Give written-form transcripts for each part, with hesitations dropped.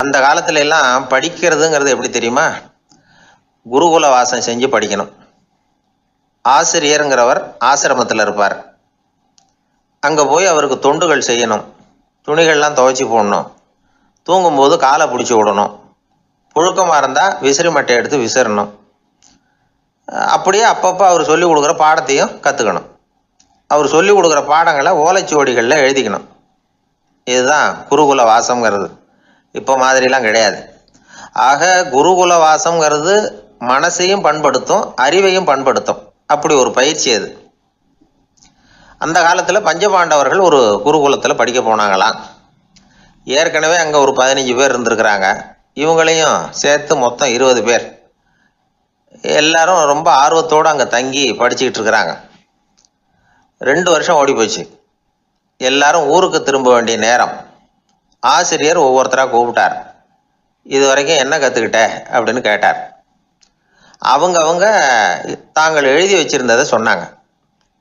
அந்த காலத்துல எல்லாம் படிக்கிறதுங்கிறது எப்படி தெரியுமா? குருகுல வாசம் செஞ்சு படிக்கணும். ஆசிரியருங்கிறவர் ஆசிரமத்தில் இருப்பார். அங்கே போய் அவருக்கு தொண்டுகள் செய்யணும். துணிகள்லாம் துவைச்சி போடணும். தூங்கும்போது காலை பிடிச்சி விடணும். புழுக்கமாக இருந்தால் விசிறி மட்டை எடுத்து விசிறணும். அப்படியே அப்பப்போ அவர் சொல்லிக் கொடுக்குற பாடத்தையும் கற்றுக்கணும். அவர் சொல்லிக் கொடுக்குற பாடங்களை ஓலைச்சுவடிகளில் எழுதிக்கணும். இதுதான் குருகுல வாசம்ங்கிறது. இப்போ மாதிரிலாம் கிடையாது. ஆக குருகுல வாசம்ங்கிறது மனசையும் பண்படுத்தும், அறிவையும் பண்படுத்தும். அப்படி ஒரு பயிற்சி அது. அந்த காலத்தில் பஞ்சபாண்டவர்கள் ஒரு குருகுலத்தில் படிக்க போனாங்களாம். ஏற்கனவே அங்கே ஒரு 15 பேர் இருந்திருக்கிறாங்க. இவங்களையும் சேர்த்து மொத்தம் 20 பேர். எல்லாரும் ரொம்ப ஆர்வத்தோடு அங்கே தங்கி படிச்சுக்கிட்டு இருக்கிறாங்க. 2 வருஷம் ஓடி போச்சு. எல்லாரும் ஊருக்கு திரும்ப வேண்டிய நேரம். ஆசிரியர் ஒவ்வொருத்தராக கூப்பிட்டார். இது வரைக்கும் என்ன கற்றுக்கிட்ட அப்படின்னு கேட்டார். அவங்க தாங்கள் எழுதி வச்சிருந்ததை சொன்னாங்க,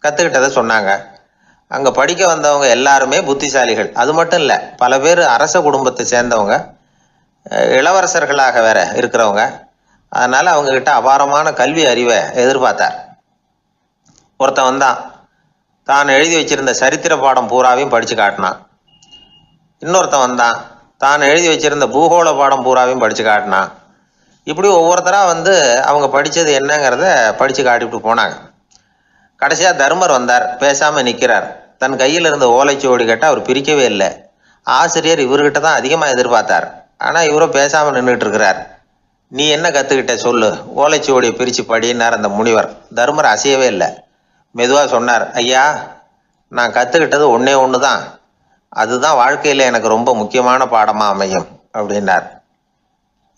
கற்றுக்கிட்டதை சொன்னாங்க. அங்கே படிக்க வந்தவங்க எல்லாருமே புத்திசாலிகள். அது மட்டும் இல்லை, பல பேர் அரச குடும்பத்தை சேர்ந்தவங்க, இளவரசர்களாக வேற இருக்கிறவங்க. அதனால் அவங்கக்கிட்ட அபாரமான கல்வி அறிவை எதிர்பார்த்தார். ஒருத்தன் வந்தான், தான் எழுதி வச்சிருந்த சரித்திர பாடம் பூராவையும் படித்து காட்டினான். இன்னொருத்தன் வந்தான், தான் எழுதி வச்சிருந்த பூகோள பாடம் பூராவையும் படித்து காட்டினான். இப்படி ஒவ்வொருத்தராக வந்து அவங்க படித்தது என்னங்கிறத படித்து காட்டிவிட்டு போனாங்க. கடைசியாக தர்மர் வந்தார். பேசாமல் நிற்கிறார். தன் கையில் இருந்த ஓலைச்சுவடி கேட்டால் அவர் பிரிக்கவே இல்லை. ஆசிரியர் இவர்கிட்ட தான் அதிகமாக எதிர்பார்த்தார். ஆனால் இவரும் பேசாமல் நின்றுட்டு இருக்கிறார். நீ என்ன கற்றுக்கிட்ட சொல்லு, ஓலைச்சுவடியை பிரித்து படினார் அந்த முனிவர். தர்மர் அசையவே இல்லை. மெதுவாக சொன்னார், ஐயா, நான் கற்றுக்கிட்டது ஒன்று தான். அதுதான் வாழ்க்கையில் எனக்கு ரொம்ப முக்கியமான பாடமாக அமையும் அப்படின்னார்.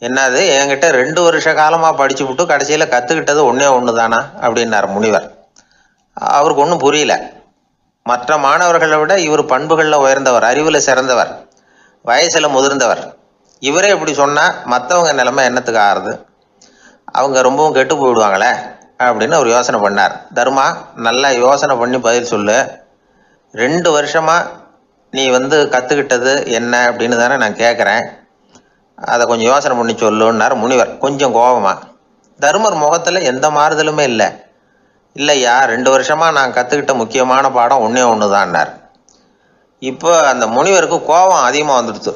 என்னது, என்கிட்ட 2 வருஷ காலமாக படிச்சு விட்டு கடைசியில் கற்றுக்கிட்டது ஒன்று தானா அப்படின்னார் முனிவர். அவருக்கு ஒன்றும் புரியல. மற்ற மாணவர்களை விட இவர் பண்புகளில் உயர்ந்தவர், அறிவில் சிறந்தவர், வயசில் முதிர்ந்தவர். இவரே இப்படி சொன்னால் மற்றவங்க நிலைமை என்னத்துக்கு ஆறுது? அவங்க ரொம்பவும் கெட்டு போயிடுவாங்களே அப்படின்னு அவர் யோசனை பண்ணார். தர்மா, நல்லா யோசனை பண்ணி பதில் சொல்லு. 2 வருஷமாக நீ வந்து கற்றுக்கிட்டது என்ன அப்படின்னு தானே நான் கேட்குறேன். அதை கொஞ்சம் யோசனை பண்ணி சொல்லுன்னார் முனிவர் கொஞ்சம் கோபமாக. தர்மர் முகத்தில் எந்த மாறுதலுமே இல்லை. இல்லையா, 2 வருஷமாக நான் கற்றுக்கிட்ட முக்கியமான பாடம் ஒன்று தான்னார். இப்போ அந்த முனிவருக்கு கோபம் அதிகமாக வந்துடுச்சு.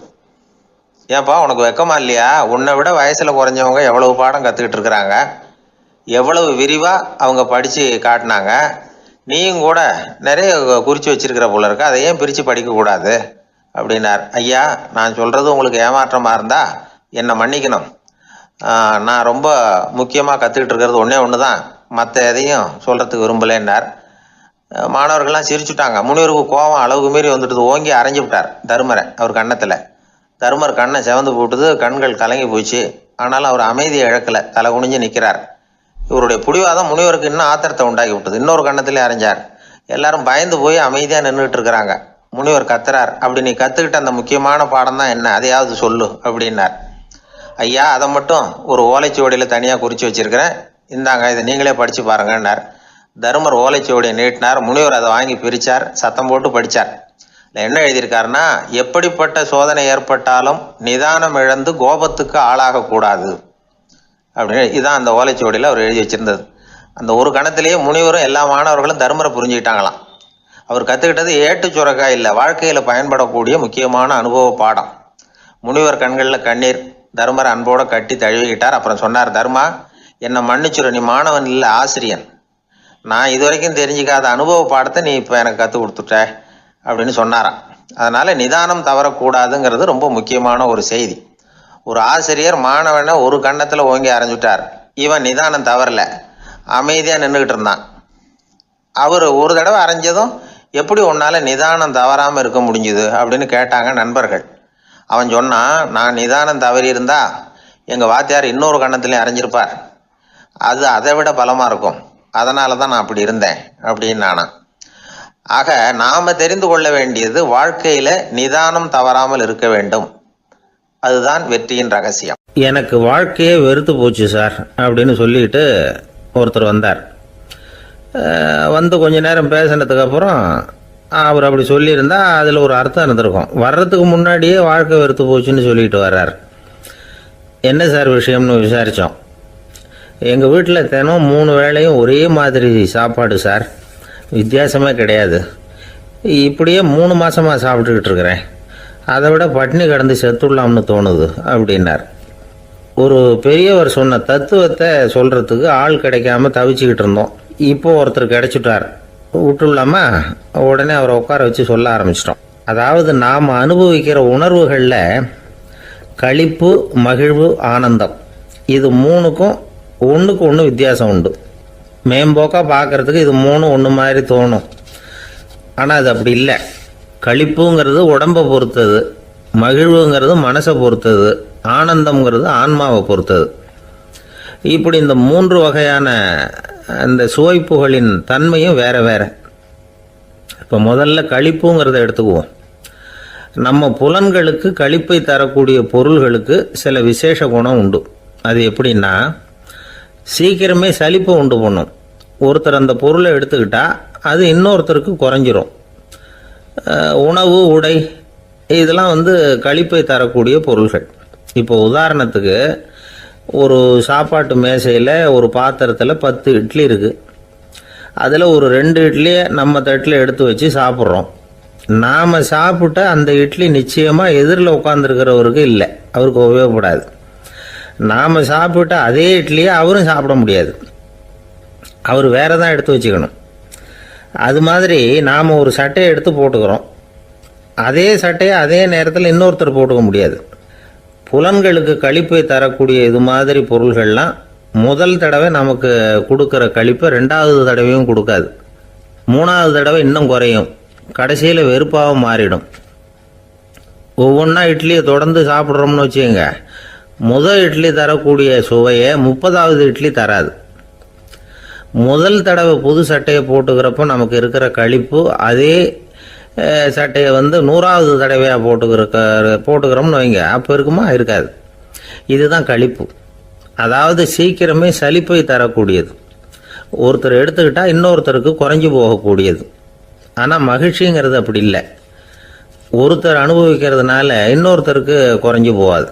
ஏன்பா, உனக்கு வெக்கமா இல்லையா? உன்னை விட வயசில் குறைஞ்சவங்க எவ்வளவு பாடம் கற்றுக்கிட்டு இருக்கிறாங்க, எவ்வளவு விரிவாக அவங்க படித்து காட்டினாங்க. நீயும் கூட நிறைய குறித்து வச்சிருக்கிற போல இருக்கு, அதை ஏன் பிரித்து படிக்கக்கூடாது அப்படின்னார். ஐயா, நான் சொல்கிறது உங்களுக்கு ஏமாற்றமாக இருந்தால் என்னை மன்னிக்கணும். நான் ரொம்ப முக்கியமாக கற்றுக்கிட்டு இருக்கிறது ஒன்று தான், மற்ற எதையும் சொல்கிறதுக்கு விரும்பலைன்னார். மாணவர்கள்லாம் சிரிச்சுட்டாங்க. முனிவருக்கு கோபம் அளவுக்கு மீறி வந்துட்டு ஓங்கி அரைஞ்சு விட்டார் தர்மரை அவர் கன்னத்தில். தர்மர் கண்ணை செவந்து போட்டுது, கண்கள் கலங்கி போச்சு. ஆனாலும் அவர் அமைதியை இழக்கலை, தலை குனிஞ்சு நிற்கிறார். இவருடைய புடிவாதம் முனிவருக்கு இன்னும் ஆத்திரத்தை உண்டாக்கி விட்டது. இன்னொரு கண்ணத்திலே அரைஞ்சார். எல்லாரும் பயந்து போய் அமைதியாக நின்றுட்டு இருக்கிறாங்க. முனிவர் கத்துறார், அப்படி நீ கற்றுக்கிட்ட அந்த முக்கியமான பாடம் தான் என்ன, அதையாவது சொல்லு அப்படின்னார். ஐயா, அதை மட்டும் ஒரு ஓலைச்சுவடியில் தனியாக குறித்து வச்சிருக்கிறேன், இந்தாங்க, இதை நீங்களே படித்து பாருங்கன்னார். தர்மர் ஓலைச்சுவடியை நீட்டினார். முனிவர் அதை வாங்கி பிரித்தார், சத்தம் போட்டு படித்தார். என்ன எழுதியிருக்காருன்னா, எப்படிப்பட்ட சோதனை ஏற்பட்டாலும் நிதானம் இழந்து கோபத்துக்கு ஆளாகக்கூடாது அப்படின்னு. இதுதான் அந்த ஓலைச்சுவடியில் அவர் எழுதி வச்சிருந்தது. அந்த ஒரு கணத்திலேயே முனிவரும் எல்லா மாணவர்களும் தர்மரை புரிஞ்சுக்கிட்டாங்களாம். அவர் கற்றுக்கிட்டது ஏட்டு சுரக்காய் இல்லை, வாழ்க்கையில் பயன்படக்கூடிய முக்கியமான அனுபவ பாடம். முனிவர் கண்களில் கண்ணீர். தர்மரை அன்போடு கட்டி தழுவிக்கிட்டார். அப்புறம் சொன்னார், தர்மா, என்னை மன்னிச்சுரு, நீ மாணவன் இல்லை, ஆசிரியன். நான் இது வரைக்கும் தெரிஞ்சிக்காத அனுபவ பாடத்தை நீ இப்போ எனக்கு கற்றுக் கொடுத்துட்ட அப்படின்னு சொன்னாராம். அதனால் நிதானம் தவறக்கூடாதுங்கிறது ரொம்ப முக்கியமான ஒரு செய்தி. ஒரு ஆசிரியர் மாணவனை ஒரு கன்னத்தில் ஓங்கி அரைஞ்சுட்டார். இவன் நிதானம் தவறல, அமைதியாக நின்றுக்கிட்டு இருந்தான். அவர் ஒரு தடவை அரைஞ்சதும் எப்படி உன்னால் நிதானம் தவறாமல் இருக்க முடிஞ்சுது அப்படின்னு கேட்டாங்க நண்பர்கள். அவன் சொன்னான், நான் நிதானம் தவறி இருந்தா எங்கள் வாத்தியார் இன்னொரு கன்னத்துலேயும் அரைஞ்சிருப்பார், அது அதை விட பலமாக இருக்கும், அதனால தான் நான் அப்படி இருந்தேன் அப்படின்னு நானா. ஆக நாம் தெரிந்து கொள்ள வேண்டியது, வாழ்க்கையில் நிதானம் தவறாமல் இருக்க வேண்டும். அதுதான் வெற்றியின் ரகசியம். எனக்கு வாழ்க்கையே வெறுத்து போச்சு சார் அப்படின்னு சொல்லிட்டு ஒருத்தர் வந்தார். வந்து கொஞ்ச நேரம் பேசினதுக்கப்புறம் அவர் அப்படி சொல்லியிருந்தா அதில் ஒரு அர்த்தம் இருந்திருக்கும். வர்றதுக்கு முன்னாடியே வாழ்க்கை வெறுத்து போச்சுன்னு சொல்லிட்டு வர்றார். என்ன சார் விஷயம்னு விசாரித்தோம். எங்கள் வீட்டில் தினம் 3 வேளையும் ஒரே மாதிரி சாப்பாடு சார், வித்தியாசமே கிடையாது. இப்படியே 3 மாதமாக சாப்பிட்டுக்கிட்டு இருக்கிறேன். அதை விட பட்டினி கிடந்து செத்துடலாம்னு தோணுது அப்படின்னார். ஒரு பெரியவர் சொன்ன தத்துவத்தை சொல்கிறதுக்கு ஆள் கிடைக்காம தவிச்சுக்கிட்டு இருந்தோம். இப்போ ஒருத்தர் கிடைச்சிட்டார், விட்டுலாமா? உடனே அவரை உட்கார வச்சு சொல்ல ஆரம்பிச்சிட்டோம். அதாவது நாம் அனுபவிக்கிற உணர்வுகளில் களிப்பு, மகிழ்வு, ஆனந்தம், இது 3க்கும் ஒன்றுக்கு ஒன்று வித்தியாசம் உண்டு. மேம்போக்காக பார்க்குறதுக்கு இது 3 ஒன்று மாதிரி தோணும். ஆனால் அது அப்படி இல்லை. களிப்புங்கிறது உடம்பை பொறுத்தது, மகிழ்வுங்கிறது மனசை பொறுத்தது, ஆனந்தம்ங்கிறது ஆன்மாவை பொறுத்தது. இப்படி இந்த 3 வகையான அந்த சுவைப்புகளின் தன்மையும் வேற வேற. இப்போ முதல்ல களிப்புங்கிறத எடுத்துக்குவோம். நம்ம புலன்களுக்கு களிப்பை தரக்கூடிய பொருள்களுக்கு சில விசேஷ குணம் உண்டு. அது எப்படின்னா, சீக்கிரமே சலிப்பை உண்டு பண்ணும். ஒருத்தர் அந்த பொருளை எடுத்துக்கிட்டால் அது இன்னொருத்தருக்கு குறைஞ்சிரும். உணவு, உடை, இதெல்லாம் களிப்பை தரக்கூடிய பொருள்கள். இப்போ உதாரணத்துக்கு, ஒரு சாப்பாட்டு மேசையில் ஒரு பாத்திரத்தில் 10 இட்லி இருக்குது. அதில் ஒரு 2 இட்லியை நம்ம தட்டில் எடுத்து வச்சு சாப்பிட்றோம். நாம் சாப்பிட்ட அந்த இட்லி நிச்சயமாக எதிரில் உட்காந்துருக்கிறவருக்கு இல்லை, அவருக்கு உபயோகப்படாது. நாம் சாப்பிட்ட அதே இட்லியை அவரும் சாப்பிட முடியாது, அவர் வேற தான் எடுத்து வச்சுக்கணும். அது மாதிரி நாம் ஒரு சட்டையை எடுத்து போட்டுக்கிறோம், அதே சட்டையை அதே நேரத்தில் இன்னொருத்தர் போட்டுக்க முடியாது. புலன்களுக்கு களிப்பை தரக்கூடிய இது மாதிரி பொருள்கள்லாம் முதல் தடவை நமக்கு கொடுக்குற களிப்பை 2வது தடவையும் கொடுக்காது. 3வது தடவை இன்னும் குறையும், கடைசியில் வெறுப்பாக மாறிடும். ஒவ்வொன்றா இட்லியை தொடர்ந்து சாப்பிட்றோம்னு வச்சுக்கோங்க, முதல் இட்லி தரக்கூடிய சுவையை 30வது இட்லி தராது. முதல் தடவை புது சட்டையை போட்டுக்கிறப்போ நமக்கு இருக்கிற களிப்பு அதே சட்டையை 100வது தடவையாக போட்டுக்கிறோம்னு வைங்க, அப்போ இருக்குமா? இருக்காது. இதுதான் களிப்பு. அதாவது சீக்கிரமே சலிப்பை தரக்கூடியது. ஒருத்தர் எடுத்துக்கிட்டால் இன்னொருத்தருக்கு குறைஞ்சி போகக்கூடியது. ஆனால் மகிழ்ச்சிங்கிறது அப்படி இல்லை. ஒருத்தர் அனுபவிக்கிறதுனால இன்னொருத்தருக்கு குறைஞ்சி போகாது.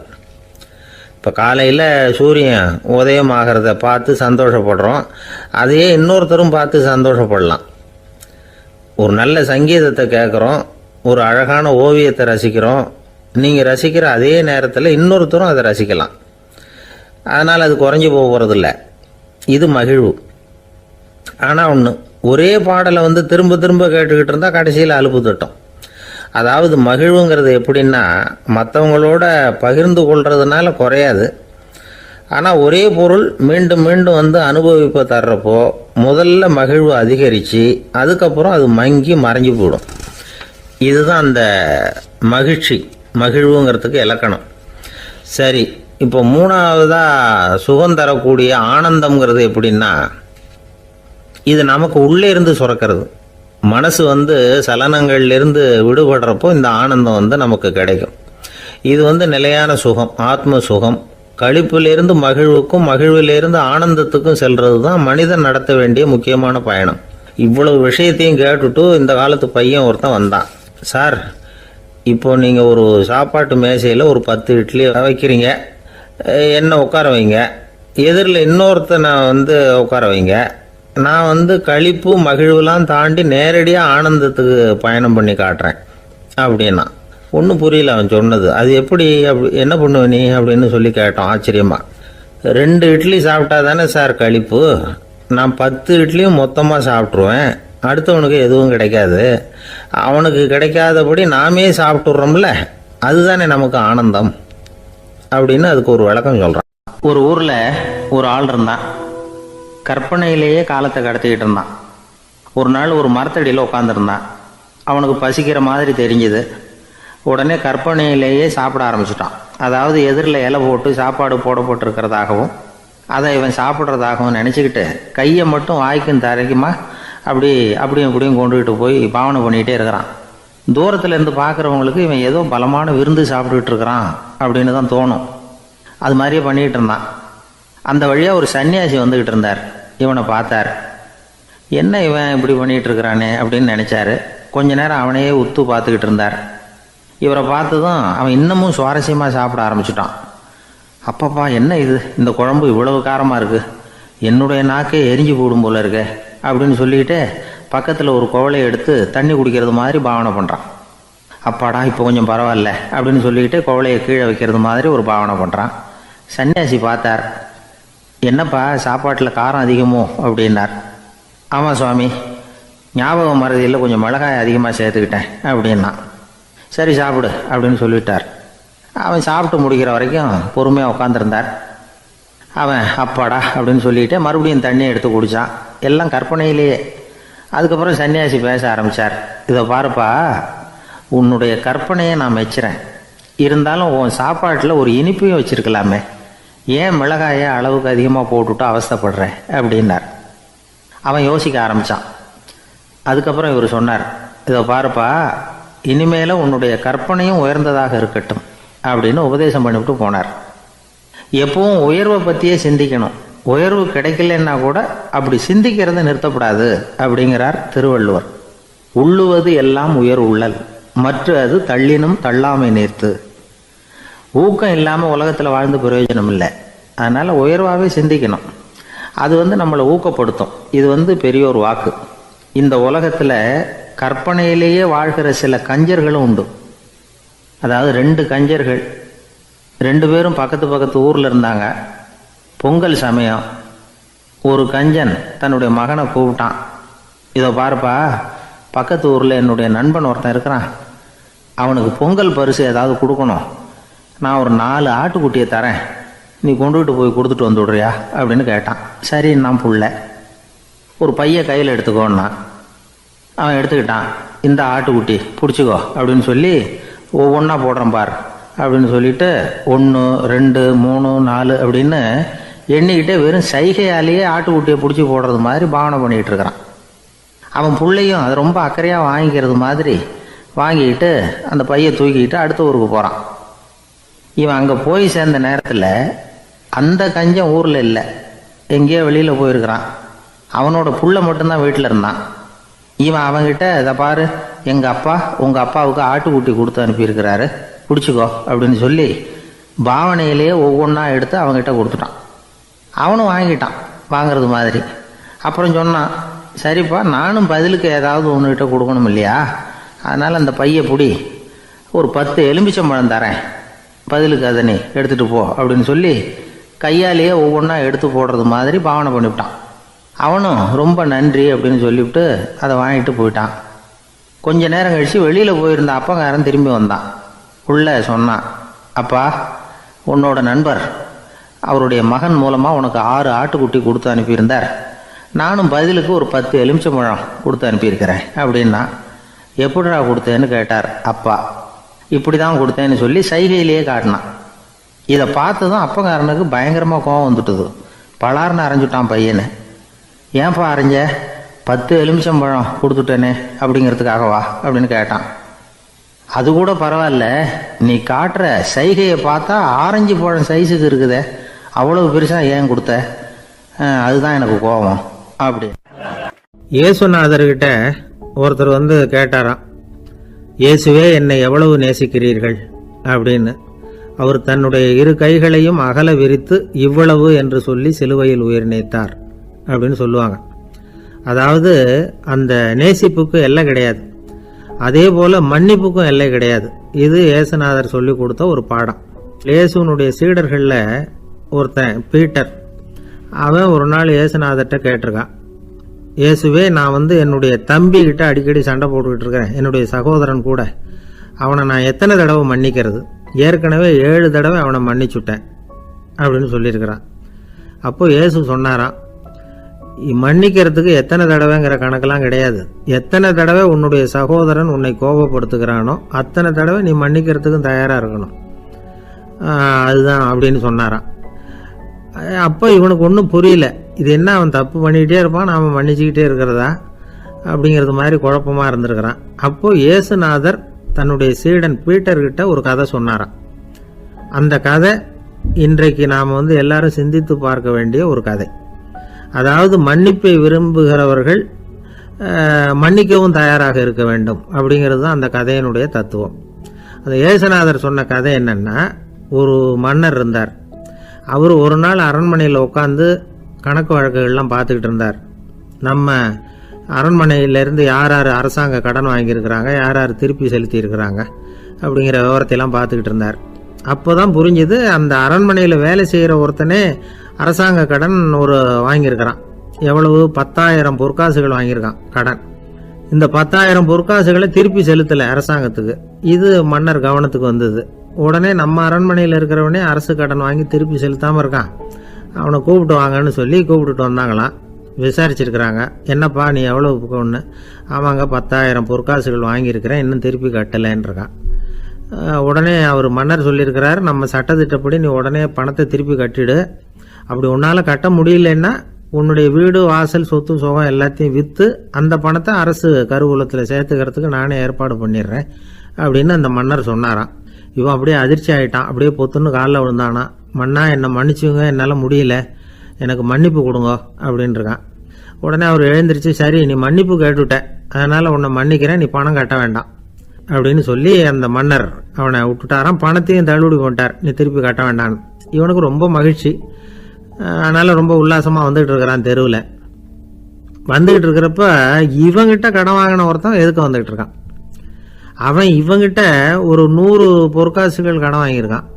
இப்போ காலையில் சூரியன் உதயம் ஆகிறத பார்த்து சந்தோஷப்படுறோம், அதையே இன்னொருத்தரும் பார்த்து சந்தோஷப்படலாம். ஒரு நல்ல சங்கீதத்தை கேட்குறோம், ஒரு அழகான ஓவியத்தை ரசிக்கிறோம், நீங்கள் ரசிக்கிற அதே நேரத்தில் இன்னொருத்தரும் அதை ரசிக்கலாம். அதனால் அது குறைஞ்சி போகிறதில்ல. இது மகிழ்வு. ஆனால் ஒன்று, ஒரே பாடலை திரும்ப திரும்ப கேட்டுக்கிட்டு இருந்தால் கடைசியில் அலுப்பு தட்டும். அதாவது மகிழ்வுங்கிறது எப்படின்னா, மற்றவங்களோட பகிர்ந்து கொள்றதுனால குறையாது. ஆனால் ஒரே பொருள் மீண்டும் மீண்டும் அனுபவிப்பை தர்றப்போ முதல்ல மகிழ்வு அதிகரித்து அதுக்கப்புறம் அது மங்கி மறைஞ்சு போயிடும். இதுதான் அந்த மகிழ்வுங்கிறதுக்கு இலக்கணம். சரி, இப்போ 3வதாக சுகம் தரக்கூடிய ஆனந்தம்ங்கிறது எப்படின்னா, இது நமக்கு உள்ளே இருந்து சுரக்கிறது. மனசு சலனங்கள்லேருந்து விடுபடுறப்போ இந்த ஆனந்தம் நமக்கு கிடைக்கும். இது நிலையான சுகம், ஆத்ம சுகம். களிப்பிலிருந்து மகிழ்வுக்கும், மகிழ்விலிருந்து ஆனந்தத்துக்கும் செல்றது தான் மனிதன் நடத்த வேண்டிய முக்கியமான பயணம். இவ்வளவு விஷயத்தையும் கேட்டுட்டு இந்த காலத்து பையன் ஒருத்தன் வந்தான். சார், இப்போ நீங்கள் ஒரு சாப்பாட்டு மேசையில் ஒரு 10 இட்லி வைக்கிறீங்க, என்ன உட்கார வைங்க, எதிரில் இன்னொருத்தனை உட்கார வைங்க, நான் களிப்பு மகிழ்வுலாம் தாண்டி நேரடியாக ஆனந்தத்துக்கு பயணம் பண்ணி காட்டுறேன் அப்படின்னா. ஒன்றும் புரியல அவன் சொன்னது. அது எப்படி, என்ன பண்ணுவ நீ அப்படின்னு சொல்லி கேட்டோம் ஆச்சரியமாக. 2 இட்லி சாப்பிட்டா தானே சார் களிப்பு, நான் 10 இட்லியும் மொத்தமாக சாப்பிட்ருவேன், அடுத்தவனுக்கு எதுவும் கிடைக்காது, அவனுக்கு கிடைக்காதபடி நாமே சாப்பிட்டுடுறோம்ல, அதுதானே நமக்கு ஆனந்தம் அப்படின்னு அதுக்கு ஒரு விளக்கம் சொல்கிறான். ஒரு ஊரில் ஒரு ஆள் இருந்தான், கற்பனையிலேயே காலத்தை கடத்திக்கிட்டு இருந்தான். ஒரு நாள் ஒரு மரத்தடியில் உட்காந்துருந்தான். அவனுக்கு பசிக்கிற மாதிரி தெரிஞ்சுது. உடனே கற்பனையிலேயே சாப்பிட ஆரம்பிச்சிட்டான். அதாவது எதிரில் இலை போட்டு சாப்பாடு போடப்பட்டிருக்கிறதாகவும் அதை இவன் சாப்பிட்றதாகவும் நினச்சிக்கிட்டு கையை மட்டும் வாய்க்கும் தரைக்குமா அப்படியும் இப்படியும் கொண்டுகிட்டு போய் பாவனை பண்ணிகிட்டே இருக்கிறான். தூரத்தில் இருந்து பார்க்குறவங்களுக்கு இவன் ஏதோ பலமான விருந்து சாப்பிட்டுக்கிட்டு இருக்கிறான் அப்படின்னு தான் தோணும். அது மாதிரியே பண்ணிகிட்டு இருந்தான். அந்த வழியாக ஒரு சன்னியாசி வந்துக்கிட்டு இருந்தார். இவனை பார்த்தார். என்ன இவன் இப்படி பண்ணிகிட்டு இருக்கிறானே அப்படின்னு நினச்சாரு. கொஞ்ச நேரம் அவனையே உத்து பார்த்துக்கிட்டு இருந்தார். இவரை பார்த்ததும் அவன் இன்னமும் சுவாரஸ்யமாக சாப்பிட ஆரம்பிச்சிட்டான். அப்பப்பா என்ன இது, இந்த குழம்பு இவ்வளவு காரமாக இருக்குது, என்னுடைய நாக்கே எரிஞ்சு போடும் போல இருக்க அப்படின்னு சொல்லிட்டு பக்கத்தில் ஒரு குவளையை எடுத்து தண்ணி குடிக்கிறது மாதிரி பாவனை பண்ணுறான். அப்பாடா இப்போ கொஞ்சம் பரவாயில்ல அப்படின்னு சொல்லிட்டு குவளையை கீழே வைக்கிறது மாதிரி ஒரு பாவனை பண்ணுறான். சன்னியாசி பார்த்தார். என்னப்பா சாப்பாட்டில் காரம் அதிகமோ அப்படின்னார். ஆமாம் சுவாமி, ஞாபகம் மறதியில் கொஞ்சம் மிளகாய் அதிகமாக சேர்த்துக்கிட்டேன் அப்படின்னா. சரி சாப்பிடு அப்படின்னு சொல்லிட்டார். அவன் சாப்பிட்டு முடிக்கிற வரைக்கும் பொறுமையாக உட்காந்துருந்தார். அவன் அப்பாடா அப்படின்னு சொல்லிட்டு மறுபடியும் தண்ணியை எடுத்து குடித்தான். எல்லாம் கற்பனையிலேயே. அதுக்கப்புறம் சன்னியாசி பேச ஆரம்பித்தார். இதை பாருப்பா, உன்னுடைய கற்பனையை நான் மெச்சுறேன், இருந்தாலும் உன் சாப்பாட்டில் ஒரு இனிப்பையும் வச்சுருக்கலாமே, ஏன் மிளகாயை அளவுக்கு அதிகமாக போட்டுவிட்டு அவஸ்தைப்படுற அப்படின்னார். அவன் யோசிக்க ஆரம்பித்தான். அதுக்கப்புறம் இவர் சொன்னார், இதை பாருப்பா, இனிமேல உன்னுடைய கற்பனையும் உயர்ந்ததாக இருக்கட்டும் அப்படின்னு உபதேசம் பண்ணிவிட்டு போனார். எப்பவும் உயர்வை பற்றியே சிந்திக்கணும், உயர்வு கிடைக்கலன்னா கூட அப்படி சிந்திக்கிறத நிறுத்தப்படாது அப்படிங்கிறார் திருவள்ளுவர். உள்ளுவது எல்லாம் உயர் உள்ளல், மற்ற அது தள்ளினும் தள்ளாமை நேர்த்து. ஊக்கம் இல்லாமல் உலகத்தில் வாழ்ந்து பிரயோஜனம் இல்லை. அதனால் உயர்வாகவே சிந்திக்கணும். அது நம்மளை ஊக்கப்படுத்தும். இது பெரியோர் வாக்கு. இந்த உலகத்தில் கற்பனையிலேயே வாழ்கிற சில கஞ்சர்களும் உண்டு. அதாவது 2 கஞ்சர்கள், 2 பேரும் பக்கத்து பக்கத்து ஊரில் இருந்தாங்க. பொங்கல் சமயம் ஒரு கஞ்சன் தன்னுடைய மகனை கூப்பிட்டான். இதை பாருப்பா, பக்கத்து ஊரில் என்னுடைய நண்பன் ஒருத்தன் இருக்கிறான், அவனுக்கு பொங்கல் பரிசு ஏதாவது கொடுக்கணும், நான் ஒரு 4 ஆட்டுக்குட்டியை தரேன், நீ கொண்டுகிட்டு போய் கொடுத்துட்டு வந்துவிடுறியா அப்படின்னு கேட்டான். சரி, நான் புள்ள ஒரு பைய கையில் எடுத்துக்கோன்னா. அவன் எடுத்துக்கிட்டான். இந்த ஆட்டுக்குட்டி பிடிச்சிக்கோ அப்படின்னு சொல்லி ஒவ்வொன்றா போடுறேன் பார் அப்படின்னு சொல்லிட்டு 1 2 3 4 அப்படின்னு எண்ணிக்கிட்டே வெறும் சைகையாலேயே ஆட்டுக்குட்டியை பிடிச்சி போடுறது மாதிரி பாவனை பண்ணிகிட்டு இருக்கிறான். அவன் பிள்ளையும் அது ரொம்ப அக்கறையாக வாங்கிக்கிறது மாதிரி வாங்கிக்கிட்டு அந்த பையை தூக்கிக்கிட்டு அடுத்த ஊருக்கு போகிறான். இவன் அங்கே போய் சேர்ந்த நேரத்தில் அந்த கஞ்சன் ஊரில் இல்லை, எங்கேயோ வெளியில் போயிருக்கிறான். அவனோட புள்ள மட்டும்தான் வீட்டில் இருந்தான். இவன் அவங்கிட்ட, இதை பாரு, எங்கள் அப்பா உங்கள் அப்பாவுக்கு ஆட்டுக்குட்டி கொடுத்து அனுப்பியிருக்கிறாரு, பிடிச்சிக்கோ அப்படின்னு சொல்லி பாவனையிலேயே ஒவ்வொன்றா எடுத்து அவங்ககிட்ட கொடுத்துட்டான். அவனும் வாங்கிட்டான் வாங்கிறது மாதிரி. அப்புறம் சொன்னான், சரிப்பா, நானும் பதிலுக்கு ஏதாவது ஒன்றுகிட்ட கொடுக்கணும் இல்லையா, அதனால் அந்த பையை பிடி, ஒரு 10 எலுமிச்சம்பழம் தரேன், பதிலுக்கு அதை நீ எடுத்துகிட்டு போ அப்படின்னு சொல்லி கையாலேயே ஒவ்வொன்றா எடுத்து போடுறது மாதிரி பாவனை பண்ணிவிட்டான். அவனும் ரொம்ப நன்றி அப்படின்னு சொல்லிவிட்டு அதை வாங்கிட்டு போயிட்டான். கொஞ்ச நேரம் கழித்து வெளியில் போயிருந்த அப்பங்காரன் திரும்பி வந்தான். உள்ள சொன்னான், அப்பா, உன்னோட நண்பர் அவருடைய மகன் மூலமாக உனக்கு 6 ஆட்டுக்குட்டி கொடுத்து அனுப்பியிருந்தார், நானும் பதிலுக்கு ஒரு 10 எலுமிச்சம்பழம் கொடுத்து அனுப்பியிருக்கிறேன் அப்படின்னா. எப்படிடா கொடுத்தேன்னு கேட்டார் அப்பா. இப்படி தான் கொடுத்தேன்னு சொல்லி சைகையிலேயே காட்டினான். இதை பார்த்ததும் அப்பங்காரனுக்கு பயங்கரமாக கோவம் வந்துட்டுது. பலார்னு அரைஞ்சுட்டான் பையனை. ஏன்ப்பா அரைஞ்ச? 10 எலுமிச்சம்பழம் கொடுத்துட்டேனே அப்படிங்கிறதுக்காகவா அப்படின்னு கேட்டான். அது கூட பரவாயில்ல, நீ காட்டுற சைகையை பார்த்தா ஆரஞ்சு பழம் சைஸுக்கு இருக்குதே, அவ்வளவு பெருசாக ஏன் கொடுத்த? அதுதான் எனக்கு கோபம் அப்படி. இயேசுநாதர்கிட்ட ஒருத்தர் கேட்டாராம், இயேசுவே என்னை எவ்வளவு நேசிக்கிறீர்கள் அப்படின்னு. அவர் தன்னுடைய 2 கைகளையும் அகல விரித்து இவ்வளவு என்று சொல்லி சிலுவையில் உயிர் நீத்தார் அப்படின்னு சொல்லுவாங்க. அதாவது அந்த நேசிப்புக்கு எல்லை கிடையாது, அதே போல மன்னிப்புக்கும் எல்லை கிடையாது. இது இயேசுநாதர் சொல்லி கொடுத்த ஒரு பாடம். இயேசுனுடைய சீடர்களில் ஒருத்தன் பீட்டர், அவன் ஒரு நாள் இயேசுநாதர்கிட்ட கேட்டிருக்கான், இயேசுவே, நான் என்னுடைய தம்பி கிட்ட அடிக்கடி சண்டை போட்டுக்கிட்டு இருக்கிறேன், என்னுடைய சகோதரன் கூட, அவனை நான் எத்தனை தடவை மன்னிக்கிறது? ஏற்கனவே 7 தடவை அவனை மன்னிச்சுட்டேன் அப்படின்னு சொல்லியிருக்கிறான். அப்போ இயேசு சொன்னாராம், மன்னிக்கிறதுக்கு எத்தனை தடவைங்கிற கணக்கெல்லாம் கிடையாது, எத்தனை தடவை உன்னுடைய சகோதரன் உன்னை கோபப்படுத்துகிறானோ அத்தனை தடவை நீ மன்னிக்கிறதுக்கும் தயாராக இருக்கணும், அதுதான் அப்படின்னு சொன்னாராம். அப்போ இவனுக்கு ஒன்றும் புரியல, இது என்ன அவன் தப்பு பண்ணிக்கிட்டே இருப்பான், நாம் மன்னிச்சுக்கிட்டே இருக்கிறதா அப்படிங்கிறது மாதிரி குழப்பமாக இருந்திருக்கிறான். அப்போ இயேசுநாதர் தன்னுடைய சீடன் பீட்டர்கிட்ட ஒரு கதை சொன்னாராம். அந்த கதை இன்றைக்கு நாம் எல்லாரும் சிந்தித்து பார்க்க வேண்டிய ஒரு கதை. அதாவது மன்னிப்பை விரும்புகிறவர்கள் மன்னிக்கவும் தயாராக இருக்க வேண்டும் அப்படிங்கிறது தான் அந்த கதையினுடைய தத்துவம். அந்த இயேசுநாதர் சொன்ன கதை என்னன்னா, ஒரு மன்னர் இருந்தார். அவர் ஒரு நாள் அரண்மனையில் உட்காந்து கணக்கு வழக்குகள்லாம் பார்த்துக்கிட்டு இருந்தார். நம்ம அரண்மனையிலேருந்து யார் யார் அரசாங்க கடன் வாங்கியிருக்கிறாங்க, யார் யார் திருப்பி செலுத்தியிருக்கிறாங்க அப்படிங்கிற விவரத்தையெல்லாம் பார்த்துக்கிட்டு இருந்தார். அப்போ தான் புரிஞ்சுது, அந்த அரண்மனையில் வேலை செய்கிற ஒருத்தனே அரசாங்க கடன் வாங்கியிருக்கிறான். எவ்வளவு? 10,000 பொற்காசுகள் வாங்கியிருக்கான் கடன். இந்த 10,000 பொற்காசுகளை திருப்பி செலுத்தலை அரசாங்கத்துக்கு. இது மன்னர் கவனத்துக்கு வந்தது. உடனே நம்ம அரண்மனையில் இருக்கிறவனே அரசு கடன் வாங்கி திருப்பி செலுத்தாமல் இருக்கான், அவனை கூப்பிட்டு வாங்கன்னு சொல்லி கூப்பிட்டுட்டு வந்தாங்களாம். விசாரிச்சிருக்கிறாங்க, என்னப்பா நீ எவ்வளோ ஒன்று? ஆமாங்க 10,000 பொற்காசுகள் வாங்கியிருக்கிறேன், இன்னும் திருப்பி கட்டலைன்றிருக்கான். உடனே அவர் மன்னர் சொல்லியிருக்கிறார், நம்ம சட்டத்திட்டப்படி நீ உடனே பணத்தை திருப்பி கட்டிடு. அப்படி உன்னால் கட்ட முடியலன்னா உன்னுடைய வீடு வாசல் சொத்து சுகம் எல்லாத்தையும் விற்று அந்த பணத்தை அரசு கருவூலத்தில் சேர்த்துக்கிறதுக்கு நானே ஏற்பாடு பண்ணிடுறேன் அப்படின்னு அந்த மன்னர் சொன்னாராம். இவன் அப்படியே அதிர்ச்சி ஆகிட்டான், அப்படியே பொத்துன்னு காலில் விழுந்தானா. மன்னா என்னை மன்னிச்சுங்க, என்னால் முடியல, எனக்கு மன்னிப்பு கொடுங்க அப்படின்ட்டுருக்கான். உடனே அவர் எழுந்திரிச்சு, சரி நீ மன்னிப்பு கேட்டுவிட்ட, அதனால் உன்னை மன்னிக்கிறேன், நீ பணம் கட்ட வேண்டாம் அப்படின்னு சொல்லி அந்த மன்னர் அவனை விட்டுட்டாராம். பணத்தையும் தள்ளுபடி பண்ணிட்டார், நீ திருப்பி கட்ட வேண்டான்னு. இவனுக்கு ரொம்ப மகிழ்ச்சி, அதனால் ரொம்ப உல்லாசமாக வந்துகிட்டு இருக்கிறான். தெருவில் வந்துக்கிட்டு இருக்கிறப்ப இவங்கிட்ட கடன் வாங்கின ஒருத்தன் எதுக்கு வந்துக்கிட்டு இருக்கான். அவன் இவங்கிட்ட ஒரு 100 பொற்காசுகள் கடன் வாங்கியிருக்கான்.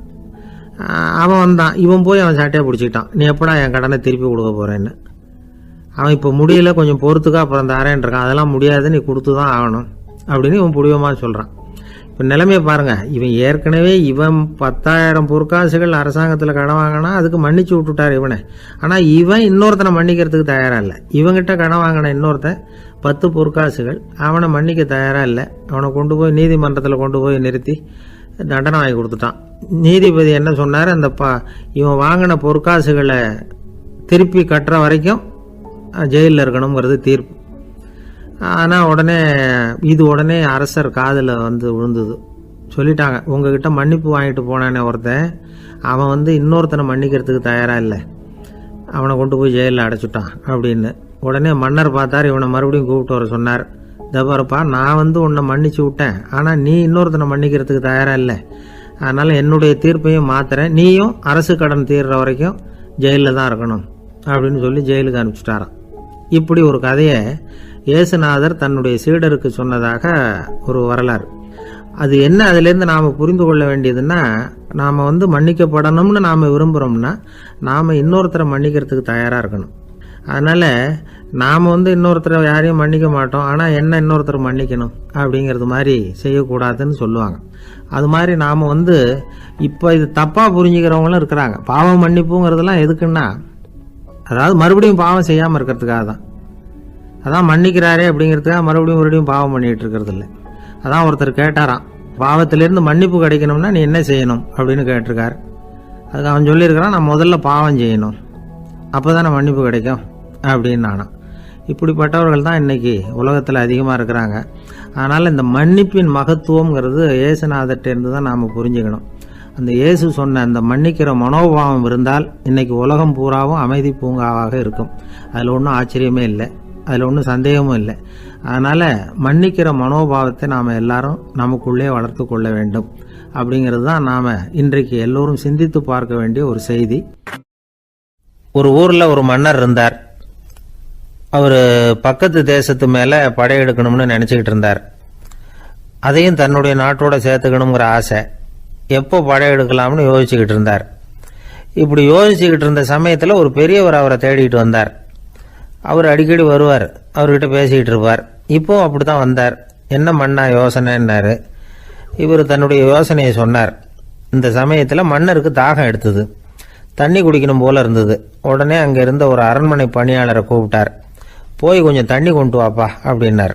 அவன் வந்தான், இவன் போய் அவன் சாட்டையை பிடிச்சிக்கிட்டான், நீ எப்படா என் கடனை திருப்பி கொடுக்க போகிறேன்னு. அவன் இப்போ முடியல, கொஞ்சம் பொறுத்துக்கா, அப்புறம் தரேன் இருக்கான். அதெல்லாம் முடியாது, நீ கொடுத்து தான் ஆகணும் அப்படின்னு இவன் புடிவமாக சொல்கிறான். இப்போ நிலைமையை பாருங்கள், இவன் ஏற்கனவே 10,000 பொற்காசுகள் அரசாங்கத்தில் கடன் வாங்கினா அதுக்கு மன்னிச்சு விட்டுட்டார் இவனை. ஆனால் இவன் இன்னொருத்தனை மன்னிக்கிறதுக்கு தயாராக இல்லை. இவங்கிட்ட கடன் வாங்கின இன்னொருத்தன் 10 பொற்காசுகள், அவனை மன்னிக்க தயாராக இல்லை. அவனை கொண்டு போய் நீதிமன்றத்தில் கொண்டு போய் நிறுத்தி தண்டனை வாங்கி கொடுத்துட்டான். நீதிபதி என்ன சொன்னார், அந்த இவன் வாங்கின பொற்காசுகளை திருப்பி கட்டுற வரைக்கும் ஜெயிலில் இருக்கணுங்கிறது தீர்ப்பு. ஆனால் உடனே அரசர் காதில் விழுந்தது. சொல்லிட்டாங்க, உங்ககிட்ட மன்னிப்பு வாங்கிட்டு போனானே ஒருத்தன், அவன் இன்னொருத்தனை மன்னிக்கிறதுக்கு தயாராக இல்லை, அவனை கொண்டு போய் ஜெயிலில் அடைச்சிட்டான் அப்படின்னு. உடனே மன்னர் பார்த்தார், இவனை மறுபடியும் கூப்பிட்டு வர சொன்னார். தபாரப்பா, நான் உன்னை மன்னிச்சு விட்டேன், ஆனால் நீ இன்னொருத்தனை மன்னிக்கிறதுக்கு தயாராக இல்லை, அதனால் என்னுடைய தீர்ப்பையும் மாத்துறேன், நீயும் அரசு கடன் தீர்ற வரைக்கும் ஜெயிலில் தான் இருக்கணும் அப்படின்னு சொல்லி ஜெயிலுக்கு அனுப்பிச்சிட்டாராம். இப்படி ஒரு கதையை இயேசுநாதர் தன்னுடைய சீடருக்கு சொன்னதாக ஒரு வரலாறு. அது என்ன, அதுலேருந்து நாம் புரிந்து கொள்ள வேண்டியதுன்னா, நாம் மன்னிக்கப்படணும்னு நாம் விரும்புகிறோம்னா நாம் இன்னொருத்தரை மன்னிக்கிறதுக்கு தயாராக இருக்கணும். அதனால் நாம் இன்னொருத்தரை யாரையும் மன்னிக்க மாட்டோம், ஆனால் என்ன இன்னொருத்தரை மன்னிக்கணும் அப்படிங்கிறது மாதிரி செய்யக்கூடாதுன்னு சொல்லுவாங்க. அது மாதிரி நாம் இப்போ இது தப்பாக புரிஞ்சுக்கிறவங்களும் இருக்கிறாங்க. பாவம் மன்னிப்புங்கிறதுலாம் எதுக்குன்னா, அதாவது மறுபடியும் பாவம் செய்யாமல் இருக்கிறதுக்காக தான். அதான் மன்னிக்கிறாரே அப்படிங்கிறதுக்காக மறுபடியும் பாவம் பண்ணிகிட்டு இருக்கிறது இல்லை. அதான் ஒருத்தர் கேட்டாராம், பாவத்திலேருந்து மன்னிப்பு கிடைக்கணும்னா நீ என்ன செய்யணும் அப்படின்னு கேட்டிருக்கார். அதுக்கு அவன் சொல்லியிருக்கிறான், நான் முதல்ல பாவம் செய்யணும், அப்போ தானே மன்னிப்பு கிடைக்கும் அப்படின்னு நானாம். இப்படிப்பட்டவர்கள் தான் இன்றைக்கி உலகத்தில் அதிகமாக இருக்கிறாங்க. அதனால் இந்த மன்னிப்பின் மகத்துவங்கிறது இயேசுநாதர்கிட்டேருந்து தான் நாம் புரிஞ்சுக்கணும். அந்த இயேசு சொன்ன அந்த மன்னிக்கிற மனோபாவம் இருந்தால் இன்றைக்கி உலகம் பூராவும் அமைதி பூங்காவாக இருக்கும். அதில் ஒன்றும் ஆச்சரியமே இல்லை, அதில் ஒன்றும் சந்தேகமும் இல்லை. அதனால் மன்னிக்கிற மனோபாவத்தை நாம் எல்லாரும் நமக்குள்ளே வளர்த்து கொள்ள வேண்டும் அப்படிங்கிறது தான் நாம் இன்றைக்கு எல்லோரும் சிந்தித்து பார்க்க வேண்டிய ஒரு செய்தி. ஒரு ஊரில் ஒரு மன்னர் இருந்தார். அவர் பக்கத்து தேசத்து மேலே படையெடுக்கணும்னு நினச்சிக்கிட்டு இருந்தார். அதையும் தன்னுடைய நாட்டோட சேர்த்துக்கணுங்கிற ஆசை. எப்போ படையெடுக்கலாம்னு யோசிச்சுக்கிட்டு இருந்தார். இப்படி யோசிச்சுக்கிட்டு இருந்த சமயத்தில் ஒரு பெரியவர் அவரை தேடிட்டு வந்தார். அவர் அடிக்கடி வருவார், அவர்கிட்ட பேசிக்கிட்டு இருப்பார். இப்போவும் அப்படி தான் வந்தார். என்ன மன்னா யோசனைன்னாரு. இவர் தன்னுடைய யோசனையை சொன்னார். இந்த சமயத்தில் மன்னருக்கு தாகம் எடுத்தது, தண்ணி குடிக்கணும் போல இருந்தது. உடனே அங்கே இருந்த ஒரு அரண்மனை பணியாளரை கூப்பிட்டார். போய் கொஞ்சம் தண்ணி கொண்டு வாப்பா அப்படின்னார்.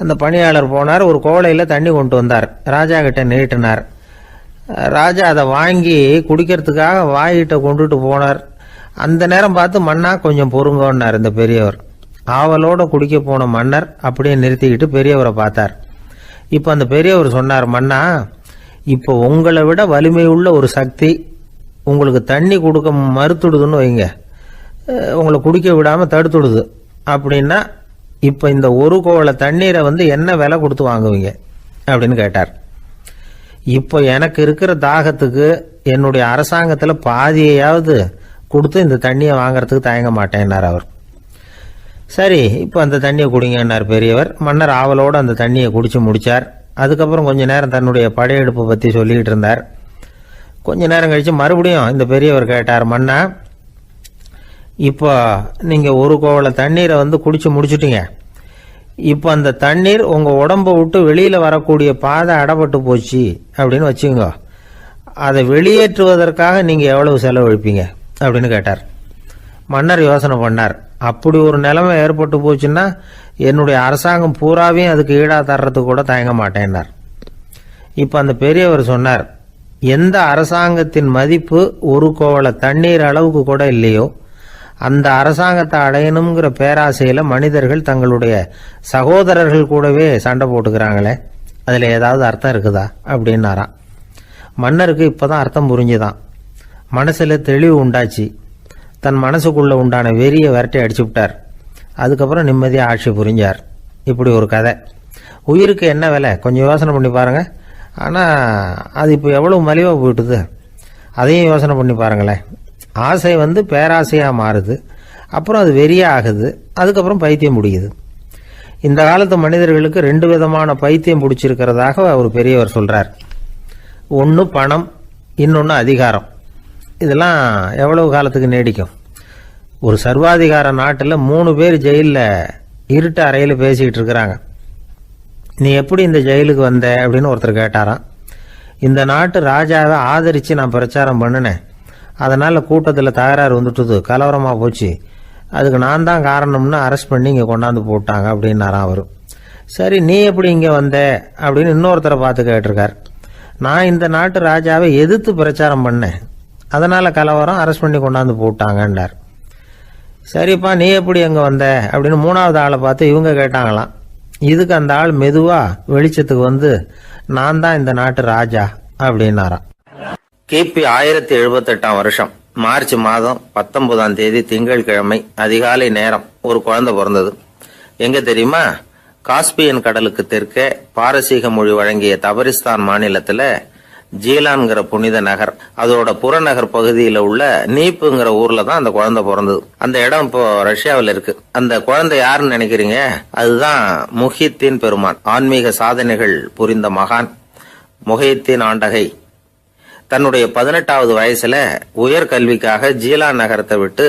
அந்த பணியாளர் போனார், ஒரு கோலையில் தண்ணி கொண்டு வந்தார். ராஜா கிட்ட நீட்டினார். ராஜா அதை வாங்கி குடிக்கிறதுக்காக வாயிட்ட கொண்டுட்டு போனார். அந்த நேரம் பார்த்து, மன்னா கொஞ்சம் பொறுங்கன்னார் இந்த பெரியவர். ஆவலோட குடிக்க போன மன்னர் அப்படியே நிறுத்திக்கிட்டு பெரியவரை பார்த்தார். இப்போ அந்த பெரியவர் சொன்னார், மன்னா, இப்போ உங்களை விட வலிமை உள்ள ஒரு சக்தி உங்களுக்கு தண்ணி கொடுக்க மறுத்துடுதுன்னு வைங்க, உங்களை குடிக்க விடாமல் தடுத்துடுது அப்படின்னா, இப்போ இந்த ஒரு கோவலை தண்ணீரை என்ன விலை கொடுத்து வாங்குவீங்க அப்படின்னு கேட்டார். இப்போ எனக்கு இருக்கிற தாகத்துக்கு என்னுடைய அரசாங்கத்தில் பாதியையாவது கொடுத்து இந்த தண்ணியை வாங்குறதுக்கு தயங்க மாட்டேன்னார் அவர். சரி, இப்போ அந்த தண்ணியை குடிங்கன்னார் பெரியவர். மன்னர் ஆவலோடு அந்த தண்ணியை குடிச்சு முடித்தார். அதுக்கப்புறம் கொஞ்ச நேரம் தன்னுடைய படையெடுப்பை பற்றி சொல்லிக்கிட்டு இருந்தார். கொஞ்ச நேரம் கழித்து மறுபடியும் இந்த பெரியவர் கேட்டார், மன்னா, இப்போ நீங்கள் ஒரு கோவலை தண்ணீரை குடிச்சு முடிச்சுட்டீங்க. இப்போ அந்த தண்ணீர் உங்கள் உடம்பை விட்டு வெளியில் வரக்கூடிய பாதை அடப்பட்டு போச்சு அப்படின்னு வச்சுக்கோங்க. அதை வெளியேற்றுவதற்காக நீங்கள் எவ்வளவு செலவழிப்பீங்க அப்படின்னு கேட்டார். மன்னர் யோசனை பண்ணார். அப்படி ஒரு நிலைமை ஏற்பட்டு போச்சுன்னா என்னுடைய அரசாங்கம் பூராவையும் அதுக்கு ஈடாக தர்றதுக்கு கூட தயங்க மாட்டேன்னார். இப்போ அந்த பெரியவர் சொன்னார், எந்த அரசாங்கத்தின் மதிப்பு ஒரு கோவலை தண்ணீர் அளவுக்கு கூட இல்லையோ அந்த அரசாங்கத்தை அடையணுங்கிற பேராசையில் மனிதர்கள் தங்களுடைய சகோதரர்கள் கூடவே சண்டை போட்டுக்கிறாங்களே, அதில் ஏதாவது அர்த்தம் இருக்குதா அப்படின்னாராம். மன்னருக்கு இப்போதான் அர்த்தம் புரிஞ்சுதான். மனசில் தெளிவு உண்டாச்சு. தன் மனசுக்குள்ளே உண்டான வெறியை விரட்டி அடிச்சு விட்டார். அதுக்கப்புறம் நிம்மதியாக ஆட்சி புரிஞ்சார். இப்படி ஒரு கதை. உயிருக்கு என்ன விலை கொஞ்சம் யோசனை பண்ணி பாருங்கள். ஆனால் அது இப்போ எவ்வளோ மலிவாக போயிட்டுது, அதையும் யோசனை பண்ணி பாருங்களேன். ஆசை பேராசையாக மாறுது, அப்புறம் அது வெறியாக ஆகுது, அதுக்கப்புறம் பைத்தியம் பிடிக்குது. இந்த காலத்து மனிதர்களுக்கு 2 விதமான பைத்தியம் பிடிச்சிருக்கிறதாக ஒரு பெரியவர் சொல்கிறார். ஒன்று பணம், இன்னொன்று அதிகாரம். இதெல்லாம் எவ்வளவு காலத்துக்கு நீடிக்கும்? ஒரு சர்வாதிகார நாட்டில் 3 பேர் ஜெயிலில் இருட்டு அறையில் பேசிக்கிட்டு இருக்கிறாங்க. நீ எப்படி இந்த ஜெயிலுக்கு வந்த அப்படின்னு ஒருத்தர் கேட்டாராம். இந்த நாட்டு ராஜாவை ஆதரித்து நான் பிரச்சாரம் பண்ணினேன், அதனால் கூட்டத்தில் தகராறு வந்துட்டுது, கலவரமாக போச்சு, அதுக்கு நான் தான் காரணம்னு அரெஸ்ட் பண்ணி இங்கே கொண்டாந்து போட்டாங்க அப்படின்னாராம் அவர். சரி, நீ எப்படி இங்கே வந்த அப்படின்னு இன்னொருத்தரை பார்த்து கேட்டிருக்கார். நான் இந்த நாட்டு ராஜாவை எதிர்த்து பிரச்சாரம் பண்ணேன், அதனால் கலவரம், அரெஸ்ட் பண்ணி கொண்டாந்து போட்டாங்கன்றார். சரிப்பா, நீ எப்படி அங்கே வந்த அப்படின்னு 3வது ஆளை பார்த்து இவங்க கேட்டாங்களாம். இதுக்கு அந்த ஆள் மெதுவாக வெளிச்சத்துக்கு நான் தான் இந்த நாட்டு ராஜா அப்படின்னாராம். கிபி 1078 வருஷம் மார்ச் மாதம் 19ஆம் தேதி திங்கட்கிழமை அதிகாலை நேரம் ஒரு குழந்தை பிறந்தது. எங்க தெரியுமா? காஸ்பியன் கடலுக்கு தெற்கே பாரசீக மொழி வழங்கிய தபரிஸ்தான் மாநிலத்துல ஜீலான்கிற புனித நகர், அதோட புறநகர் பகுதியில் உள்ள நீப்புங்கிற ஊர்ல தான் அந்த குழந்தை பிறந்தது. அந்த இடம் இப்போ ரஷ்யாவில் இருக்கு. அந்த குழந்தை யாருன்னு நினைக்கிறீங்க? அதுதான் முஹித்தீன் பெருமான், ஆன்மீக சாதனைகள் புரிந்த மகான் முஹித்தீன் ஆண்டகை. தன்னுடைய 18வது வயசுல உயர்கல்விக்காக ஜீலான் நகரத்தை விட்டு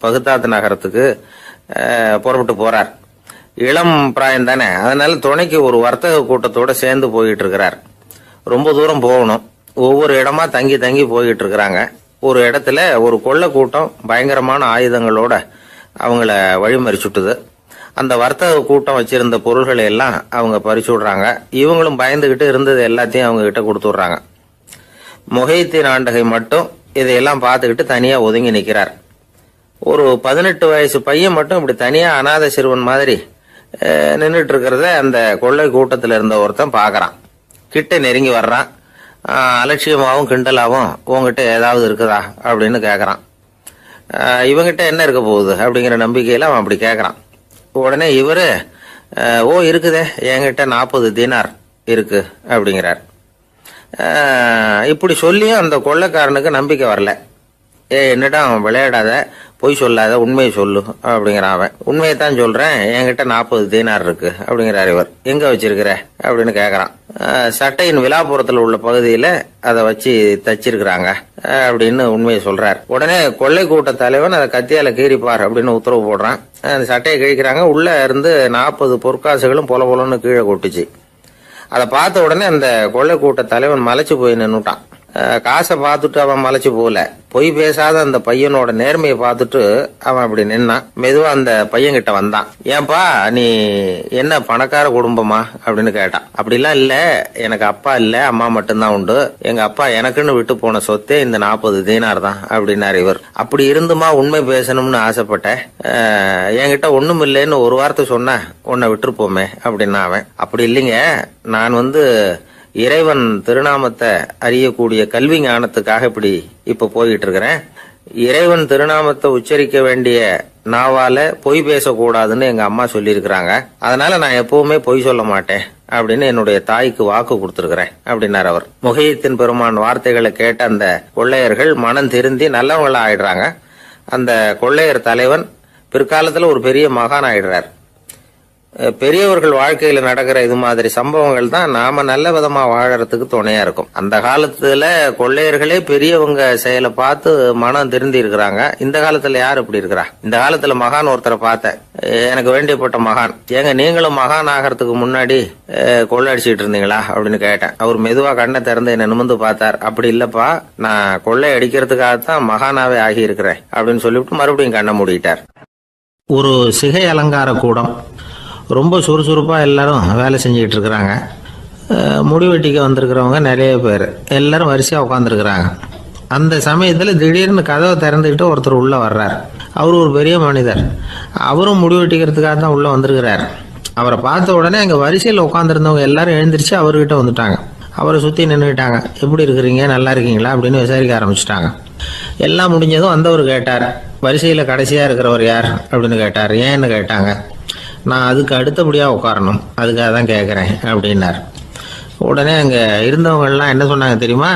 பகுதாத் நகரத்துக்கு புறப்பட்டு போறார். இளம் பிராயம் தானே, அதனால துணைக்கு ஒரு வர்த்தக கூட்டத்தோட சேர்ந்து போயிட்டு இருக்கிறார். ரொம்ப தூரம் போகணும். ஒவ்வொரு இடமா தங்கி தங்கி போயிட்டு இருக்கிறாங்க. ஒரு இடத்துல ஒரு கொள்ளை கூட்டம் பயங்கரமான ஆயுதங்களோட அவங்கள வழிமறிச்சுட்டுது. அந்த வர்த்தக கூட்டம் வச்சிருந்த பொருள்களை எல்லாம் அவங்க பறிச்சு விடுறாங்க. இவங்களும் பயந்துகிட்டு இருந்தது எல்லாத்தையும் அவங்க கிட்ட கொடுத்துடுறாங்க. முஹித்தீன் ஆண்டகை மட்டும் இதையெல்லாம் பார்த்துக்கிட்டு தனியா ஒதுங்கி நிற்கிறார். ஒரு 18 வயசு பையன் மட்டும் இப்படி தனியா அநாத சிறுவன் மாதிரி நின்றுட்டு இருக்கிறத அந்த கொள்ளை கூட்டத்தில் இருந்த ஒருத்தன் பார்க்கறான். கிட்ட நெருங்கி வர்றான். அலட்சியமாகவும் கிண்டலாகவும் உங்ககிட்ட ஏதாவது இருக்குதா அப்படின்னு கேட்கறான். இவங்கிட்ட என்ன இருக்க போகுது அப்படிங்கிற நம்பிக்கையில அவன் அப்படி கேட்கறான். உடனே இவரு ஓ இருக்குதே, என்கிட்ட 40 தீனார் இருக்கு அப்படிங்கிறார். இப்படி சொல்லியும் அந்த கொள்ளைக்காரனுக்கு நம்பிக்கை வரல. என்னடா அவன் விளையாடாத, பொய் சொல்லாத, உண்மையை சொல்லு அப்படிங்கிறான் அவன். உண்மையைத்தான் சொல்றேன், என்கிட்ட 40 தீனார் இருக்கு அப்படிங்கிறார் இவர். எங்க வச்சிருக்கிற அப்படின்னு கேக்குறான். சட்டையின் விழாப்புறத்துல உள்ள பகுதியில அதை வச்சு தச்சிருக்கிறாங்க அப்படின்னு உண்மையை சொல்றார். உடனே கொள்ளை கூட்ட தலைவன் அதை கத்தியால கீறிப்பார் அப்படின்னு உத்தரவு போடுறான். அந்த சட்டையை கிழிக்கிறாங்க. உள்ள இருந்து 40 பொற்காசுகளும் பொல பொலன்னு கீழே கொட்டுச்சு. அதை பார்த்த உடனே அந்த கொள்ளை கூட்ட தலைவன் மலைச்சு போய் நின்னுட்டான். காசை பார்த்துட்டு அவன் மலைச்சு போகல, பொய் பேசாத அந்த பையனோட நேர்மையை பார்த்துட்டு அவன் அப்படி நின்னான். மெதுவா அந்த பையன் கிட்ட வந்தான். ஏன்பா, நீ என்ன பணக்கார குடும்பமா அப்படின்னு கேட்டான். அப்படிலாம் இல்ல, எனக்கு அப்பா இல்ல, அம்மா மட்டும்தான் உண்டு. எங்க அப்பா எனக்குன்னு விட்டு போன சொத்தே இந்த 40 தீனார் தான் அப்படின்னாரு இவர். அப்படி இருந்துமா உண்மை பேசணும்னு ஆசைப்பட்டேன், என்கிட்ட ஒண்ணும் இல்லைன்னு ஒரு வார்த்தை சொன்ன உன்னை விட்டுருப்போமே அப்படின்னா அவன். அப்படி இல்லைங்க, நான் இறைவன் திருநாமத்தை அறியக்கூடிய கல்வி ஞானத்துக்காக இப்ப போயிட்டு இருக்கிறேன். இறைவன் திருநாமத்தை உச்சரிக்க வேண்டிய நாவால பொய் பேசக்கூடாதுன்னு எங்க அம்மா சொல்லியிருக்கிறாங்க. அதனால நான் எப்பவுமே பொய் சொல்ல மாட்டேன் அப்படின்னு என்னுடைய தாய்க்கு வாக்கு கொடுத்திருக்கிறேன் அப்படின்னார் அவர். முஹியத்தீன் பெருமான் வார்த்தைகளை கேட்ட அந்த கொள்ளையர்கள் மனம் திருந்தி நல்லவங்களா ஆயிடுறாங்க. அந்த கொள்ளையர் தலைவன் பிற்காலத்துல ஒரு பெரிய மகான் ஆயிடுறார். பெரியவர்கள் வாழ்க்கையில நடக்கிற இது மாதிரி சம்பவங்கள் தான் நாம நல்ல விதமா வாழறதுக்கு துணையா இருக்கும். அந்த காலத்துல கொள்ளையர்களே பெரியவங்க செயலை பார்த்து மனம் திருந்தி இருக்கிறாங்க. இந்த காலத்துல யார் இப்படி இருக்கிறா? இந்த காலத்துல மகான் ஒருத்தரை பார்த்தேன், எனக்கு வேண்டியப்பட்ட மகான். ஏங்க நீங்களும் மகான் ஆகிறதுக்கு முன்னாடி கொள்ளை அடிச்சுட்டு இருந்தீங்களா அப்படின்னு கேட்டேன். அவர் மெதுவா கண்ணை திறந்து என்ன நிமிந்து பார்த்தார். அப்படி இல்லப்பா, நான் கொள்ளை அடிக்கிறதுக்காகத்தான் மகானாவே ஆகி இருக்கிறேன் அப்படின்னு சொல்லிவிட்டு மறுபடியும் கண்ணை மூடிட்டார். ஒரு சிகை அலங்கார கூடம், ரொம்ப சுறுசுறுப்பாக எல்லாரும் வேலை செஞ்சுக்கிட்டு இருக்கிறாங்க. முடிவெட்டிக்க வந்திருக்கிறவங்க நிறைய பேர், எல்லாரும் வரிசையாக உட்காந்துருக்குறாங்க. அந்த சமயத்தில் திடீர்னு கதவை திறந்துக்கிட்டு ஒருத்தர் உள்ளே வர்றார். அவர் ஒரு பெரிய மனிதர், அவரும் முடிவெட்டிக்கிறதுக்காக தான் உள்ளே வந்திருக்கிறார். அவரை பார்த்த உடனே அங்கே வரிசையில் உட்காந்துருந்தவங்க எல்லாரும் எழுந்திரிச்சு அவர்கிட்ட வந்துட்டாங்க. அவரை சுற்றி நின்றுக்கிட்டாங்க. எப்படி இருக்கிறீங்க, நல்லா இருக்கீங்களா அப்படின்னு விசாரிக்க ஆரம்பிச்சிட்டாங்க. எல்லாம் முடிஞ்சதும் வந்தவர் கேட்டார், வரிசையில் கடைசியாக இருக்கிறவர் யார் அப்படின்னு கேட்டார். ஏன்னு கேட்டாங்க. நான் அதுக்கு அடுத்தபடியாக உட்காரணும், அதுக்காக தான் கேட்குறேன் அப்படின்னார். உடனே அங்கே இருந்தவங்கெல்லாம் என்ன சொன்னாங்க தெரியுமா?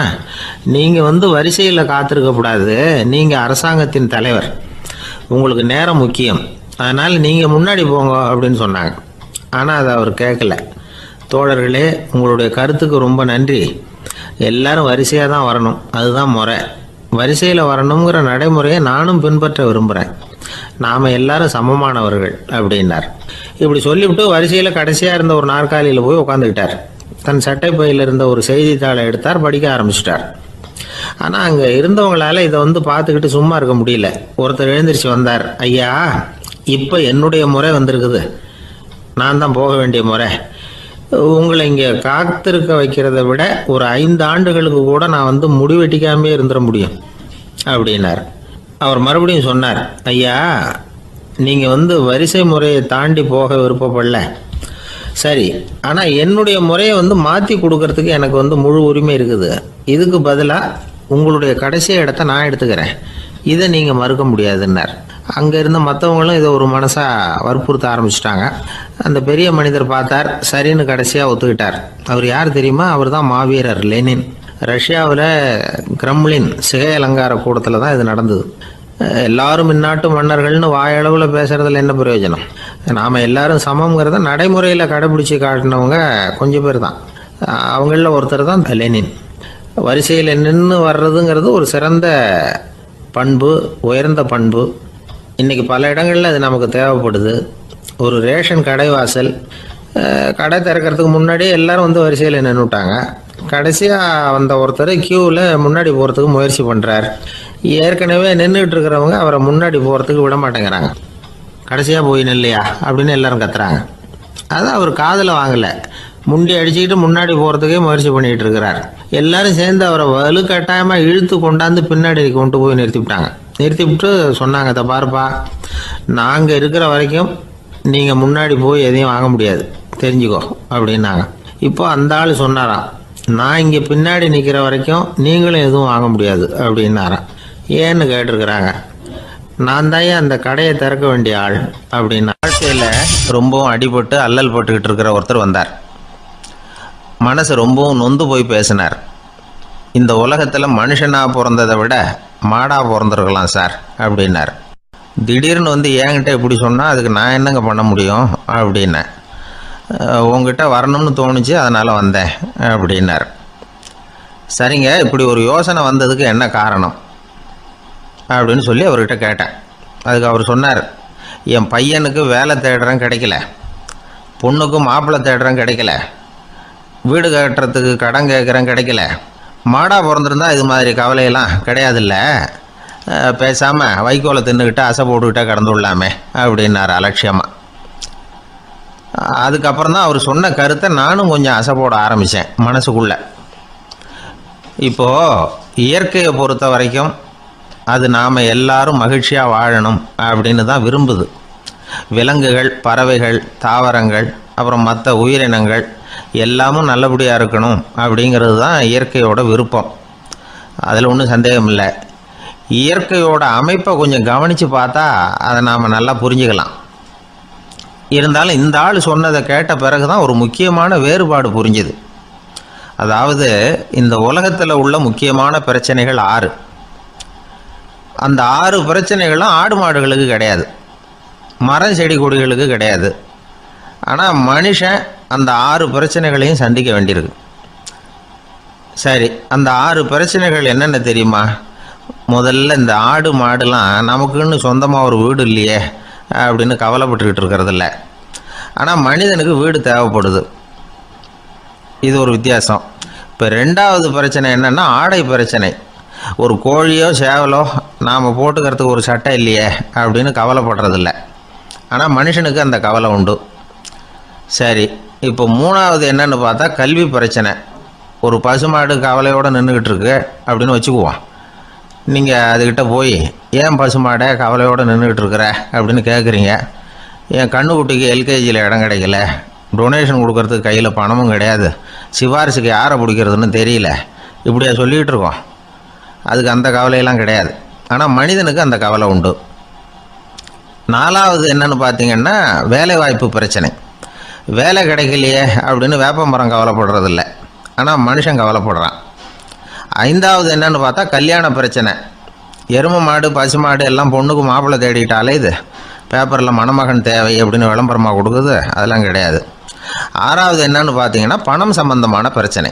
நீங்கள் வரிசையில் காத்திருக்கக்கூடாது, நீங்கள் அரசாங்கத்தின் தலைவர், உங்களுக்கு நேரம் முக்கியம், அதனால் நீங்கள் முன்னாடி போங்க அப்படின்னு சொன்னாங்க. ஆனால் அதை அவர் கேட்கல. தோழர்களே, உங்களுடைய கருத்துக்கு ரொம்ப நன்றி. எல்லாரும் வரிசையாக தான் வரணும், அதுதான் முறை. வரிசையில் வரணுங்கிற நடைமுறையை நானும் பின்பற்ற விரும்புகிறேன். நாம் எல்லாரும் சமமானவர்கள் அப்படின்னார். இப்படி சொல்லிவிட்டு வரிசையில் கடைசியாக இருந்த ஒரு நாற்காலியில் போய் உட்காந்துக்கிட்டார். தன் சட்டை பையில் இருந்த ஒரு செய்தித்தாளை எடுத்தார், படிக்க ஆரம்பிச்சிட்டார். ஆனால் அங்கே இருந்தவங்களால இதை பார்த்துக்கிட்டு சும்மா இருக்க முடியல. ஒருத்தர் எழுந்திரிச்சு வந்தார். ஐயா, இப்போ என்னுடைய முறை வந்திருக்குது, நான் தான் போக வேண்டிய முறை. உங்களை இங்கே காத்திருக்க வைக்கிறத விட ஒரு 5 ஆண்டுகளுக்கு கூட நான் முடிவெட்டிக்காமே இருந்துட முடியும் அப்படின்னார். அவர் மறுபடியும் சொன்னார், ஐயா, நீங்கள் வரிசை முறையை தாண்டி போக விருப்பப்படல, சரி, ஆனால் என்னுடைய முறையை மாற்றி கொடுக்கறதுக்கு எனக்கு முழு உரிமை இருக்குது. இதுக்கு பதிலாக உங்களுடைய கடைசி இடத்த நான் எடுத்துக்கிறேன், இதை நீங்கள் மறுக்க முடியாதுன்னார். அங்கே இருந்த மற்றவங்களும் இதை ஒரு மனசாக வற்புறுத்த ஆரம்பிச்சிட்டாங்க. அந்த பெரிய மனிதர் பார்த்தார், சரின்னு கடைசியாக ஒத்துக்கிட்டார். அவர் யார் தெரியுமா? அவர் தான் மாவீரர் லெனின். ரஷ்யாவில் கிரெம்ளின் சிகை அலங்கார கூடத்தில் தான் இது நடந்தது. எல்லாரும் இந்நாட்டு மன்னர்கள்னு வாயளவில் பேசுறதுல என்ன பிரயோஜனம்? நாம் எல்லாரும் சமங்கிறத நடைமுறையில் கடைபிடிச்சி காட்டினவங்க கொஞ்சம் பேர் தான். அவங்களில் ஒருத்தர் தான் லெனின். வரிசையில் நின்று வர்றதுங்கிறது ஒரு சிறந்த பண்பு, உயர்ந்த பண்பு. இன்றைக்கி பல இடங்களில் அது நமக்கு தேவைப்படுது. ஒரு ரேஷன் கடை வாசல், கடை திறக்கிறதுக்கு முன்னாடியே எல்லாரும் வரிசையில் நின்றுட்டாங்க. கடைசியாக வந்த ஒருத்தர் க்யூவில் முன்னாடி போகிறதுக்கு முயற்சி பண்ணுறார். ஏற்கனவே நின்றுட்டு இருக்கிறவங்க அவரை முன்னாடி போகிறதுக்கு விட மாட்டேங்கிறாங்க. கடைசியாக போய் நில்லையா அப்படின்னு எல்லாரும் கத்துறாங்க. அது அவர் காதில் வாங்கலை. முண்டி அடிச்சுக்கிட்டு முன்னாடி போகிறதுக்கே முயற்சி பண்ணிகிட்டு இருக்கிறார். எல்லாரும் சேர்ந்து அவரை வலுக்கட்டாயமாக இழுத்து கொண்டாந்து பின்னாடி கொண்டு போய் நிறுத்திவிட்டு சொன்னாங்க, இதை பாருப்பா, நாங்கள் இருக்கிற வரைக்கும் நீங்கள் முன்னாடி போய் எதையும் வாங்க முடியாது, தெரிஞ்சுக்கோ அப்படின்னாங்க. இப்போ அந்த ஆள் சொன்னாராம், நான் இங்கே பின்னாடி நிற்கிற வரைக்கும் நீங்களும் எதுவும் வாங்க முடியாது அப்படின்னாராம். ஏன்னு கேட்டிருக்கிறாங்க. நான் தான் அந்த கடையை திறக்க வேண்டிய ஆள் அப்படின்னா. வாழ்க்கையில் ரொம்பவும் அடிபட்டு அல்லல் போட்டுக்கிட்டு இருக்கிற ஒருத்தர் வந்தார். மனசு ரொம்பவும் நொந்து போய் பேசினார். இந்த உலகத்தில் மனுஷனாக பிறந்ததை விட மாடாக பிறந்திருக்கலாம் சார் அப்படின்னார். திடீர்னு என்கிட்ட இப்படி சொன்னால் அதுக்கு நான் என்னங்க பண்ண முடியும் அப்படின்னேன். உங்ககிட்ட வரணும்னு தோணுச்சு, அதனால் வந்தேன் அப்படின்னார். சரிங்க, இப்படி ஒரு யோசனை வந்ததுக்கு என்ன காரணம் அப்படின்னு சொல்லி அவர்கிட்ட கேட்டேன். அதுக்கு அவர் சொன்னார், என் பையனுக்கு வேலை தேடுறேன் கிடைக்கல, பொண்ணுக்கு மாப்பிள்ளை தேடுறேன் கிடைக்கல, வீடு கட்டுறதுக்கு கடன் கேட்குறேன் கிடைக்கல, மாடாக பிறந்திருந்தா இது மாதிரி கவலையெல்லாம் கிடையாதுல்ல, பேசாமல் வைக்கோலை தின்னுக்கிட்டு அசை போட்டுக்கிட்டே கடந்து விடலாமே அப்படின்னார் அலட்சியமாக. அதுக்கப்புறம் தான் அவர் சொன்ன கருத்தை நானும் கொஞ்சம் அசை போட ஆரம்பித்தேன் மனசுக்குள்ளே. இப்போது இயற்கையை பொறுத்த வரைக்கும் அது நாம் எல்லாரும் மகிழ்ச்சியாக வாழணும் அப்படின்னு தான் விரும்புது. விலங்குகள், பறவைகள், தாவரங்கள், அப்புறம் மற்ற உயிரினங்கள் எல்லாமும் நல்லபடியாக இருக்கணும் அப்படிங்கிறது தான் இயற்கையோட விருப்பம். அதில் ஒன்றும் சந்தேகம் இல்லை. இயற்கையோட அமைப்பை கொஞ்சம் கவனித்து பார்த்தா அதை நாம் நல்லா புரிஞ்சுக்கலாம். இருந்தாலும் இந்த ஆள் சொன்னதை கேட்ட பிறகு தான் ஒரு முக்கியமான வேறுபாடு புரிஞ்சுது. அதாவது இந்த உலகத்தில் உள்ள முக்கியமான பிரச்சனைகள் 6. அந்த 6 பிரச்சனைகளும் ஆடு மாடுகளுக்கு கிடையாது, மரம் செடி கொடிகளுக்கு கிடையாது. ஆனால் மனுஷன் அந்த 6 பிரச்சனைகளையும் சந்திக்க வேண்டியிருக்கு. சரி, அந்த 6 பிரச்சனைகள் என்னென்ன தெரியுமா? முதல்ல இந்த ஆடு மாடுலாம் நமக்குன்னு சொந்தமாக ஒரு வீடு இல்லையே அப்படின்னு கவலைப்பட்டுக்கிட்டு இருக்கிறதில்ல. ஆனால் மனிதனுக்கு வீடு தேவைப்படுது. இது ஒரு வித்தியாசம். இப்போ 2வது பிரச்சனை என்னென்னா ஆடை பிரச்சனை. ஒரு கோழியோ சேவலோ நாம் போட்டுக்கிறதுக்கு ஒரு சட்டை இல்லையே அப்படின்னு கவலைப்படுறதில்ல. ஆனால் மனுஷனுக்கு அந்த கவலை உண்டு. சரி, இப்போ 3வது என்னன்னு பார்த்தா கல்வி பிரச்சனை. ஒரு பசுமாடு கவலையோடு நின்றுக்கிட்டு இருக்கு அப்படின்னு வச்சுக்குவோம். நீங்கள் அதுக்கிட்ட போய் ஏன் பசுமாடை கவலையோடு நின்றுக்கிட்டு இருக்கிற அப்படின்னு கேட்குறீங்க. என் கண்ணுக்குட்டிக்கு எல்கேஜியில் இடம் கிடைக்கல, டொனேஷன் கொடுக்கறதுக்கு கையில் பணமும் கிடையாது, சிபாரிசுக்கு யாரை பிடிக்கிறதுன்னு தெரியல, இப்படியா சொல்லிகிட்டு இருக்கோம். அதுக்கு அந்த கவலையெல்லாம் கிடையாது. ஆனால் மனிதனுக்கு அந்த கவலை உண்டு. 4வது என்னன்னு பார்த்தீங்கன்னா வேலை வாய்ப்பு பிரச்சனை. வேலை கிடைக்கலையே அப்படின்னு வேப்ப மரம் கவலைப்படுறதில்ல, ஆனால் மனுஷன் கவலைப்படுறான். 5வது என்னன்னு பார்த்தா கல்யாண பிரச்சனை. எருமை மாடு பசுமாடு எல்லாம் பொண்ணுக்கு மாப்பிள்ளை தேடிட்டாலே இது பேப்பரில் மணமகன் தேவை அப்படின்னு விளம்பரமாக கொடுக்குது, அதெல்லாம் கிடையாது. 6வது என்னன்னு பார்த்தீங்கன்னா பணம் சம்பந்தமான பிரச்சனை.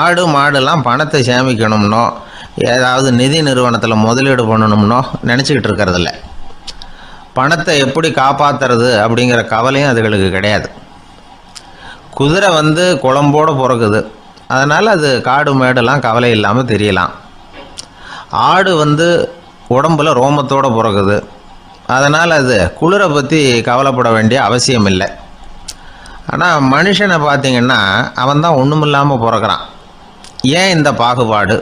ஆடு மாடுலாம் பணத்தை சேமிக்கணும்னோ ஏதாவது நிதி நிறுவனத்தில் முதலீடு பண்ணணும்னோ நினச்சிக்கிட்டு இருக்கிறதில்ல. பணத்தை எப்படி காப்பாற்றுறது அப்படிங்கிற கவலையும் அதுகளுக்கு கிடையாது. குதிரை குளம்போடு பிறக்குது, அதனால் அது காடு மேடெல்லாம் கவலை இல்லாமல் தெரியலாம். ஆடு உடம்பில் ரோமத்தோடு பிறக்குது, அதனால் அது குளிரை பற்றி கவலைப்பட வேண்டிய அவசியம் இல்லை. ஆனால் மனுஷனை பார்த்திங்கன்னா அவன் தான் ஒன்றுமில்லாமல் பிறக்கிறான். ஏன் இந்த பாகுபாடு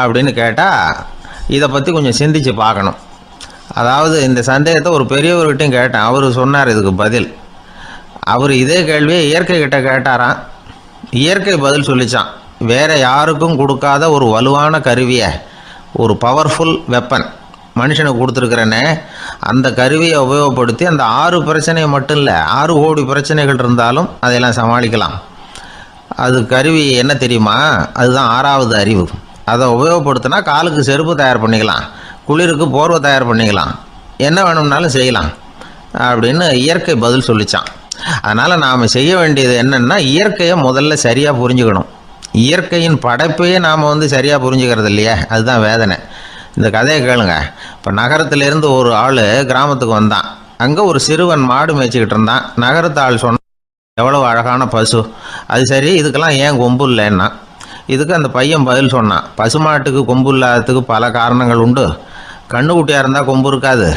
அப்படின்னு கேட்டால் இதை பற்றி கொஞ்சம் சிந்திச்சு பார்க்கணும். அதாவது இந்த சந்தேகத்தை ஒரு பெரியவர்கிட்டையும் கேட்டேன். அவர் சொன்னார் இதுக்கு பதில். அவர் இதே கேள்வியை இயற்கை கிட்ட கேட்டாராம். இயற்கை பதில் சொல்லிச்சான். வேறு யாருக்கும் கொடுக்காத ஒரு வலுவான கருவியை, ஒரு பவர்ஃபுல் வெப்பன் மனுஷனுக்கு கொடுத்துருக்குறேனே, அந்த கருவியை உபயோகப்படுத்தி அந்த 6 பிரச்சனையை மட்டும் இல்லை 6 கோடி பிரச்சனைகள் இருந்தாலும் அதையெல்லாம் சமாளிக்கலாம். அது கருவி என்ன தெரியுமா? அதுதான் 6வது அறிவு. அதை உபயோகப்படுத்தினா காலுக்கு செருப்பு தயார் பண்ணிக்கலாம், குளிருக்கு போர்வை தயார் பண்ணிக்கலாம், என்ன வேணும்னாலும் செய்யலாம் அப்படின்னு இயற்கை பதில் சொல்லிச்சான். அதனால் நாம் செய்ய வேண்டியது என்னென்னா இயற்கையை முதல்ல சரியாக புரிஞ்சுக்கணும். இயற்கையின் படைப்பையே நாம் சரியாக புரிஞ்சுக்கிறது இல்லையே, அதுதான் வேதனை. இந்த கதையை கேளுங்க. இப்போ நகரத்திலேருந்து ஒரு ஆள் கிராமத்துக்கு வந்தான். அங்கே ஒரு சிறுவன் மாடு மேய்ச்சிக்கிட்டு இருந்தான். நகரத்து ஆள் சொன்னான், எவ்வளோ அழகான பசு, அது சரி இதுக்கெல்லாம் ஏன் கொம்பு இல்லைன்னா. இதுக்கு அந்த பையன் பதில் சொன்னான், பசுமாட்டுக்கு கொம்பு இல்லாததுக்கு பல காரணங்கள் உண்டு. கண்ணுக்குட்டியாக இருந்தால் கொம்பு இருக்காது,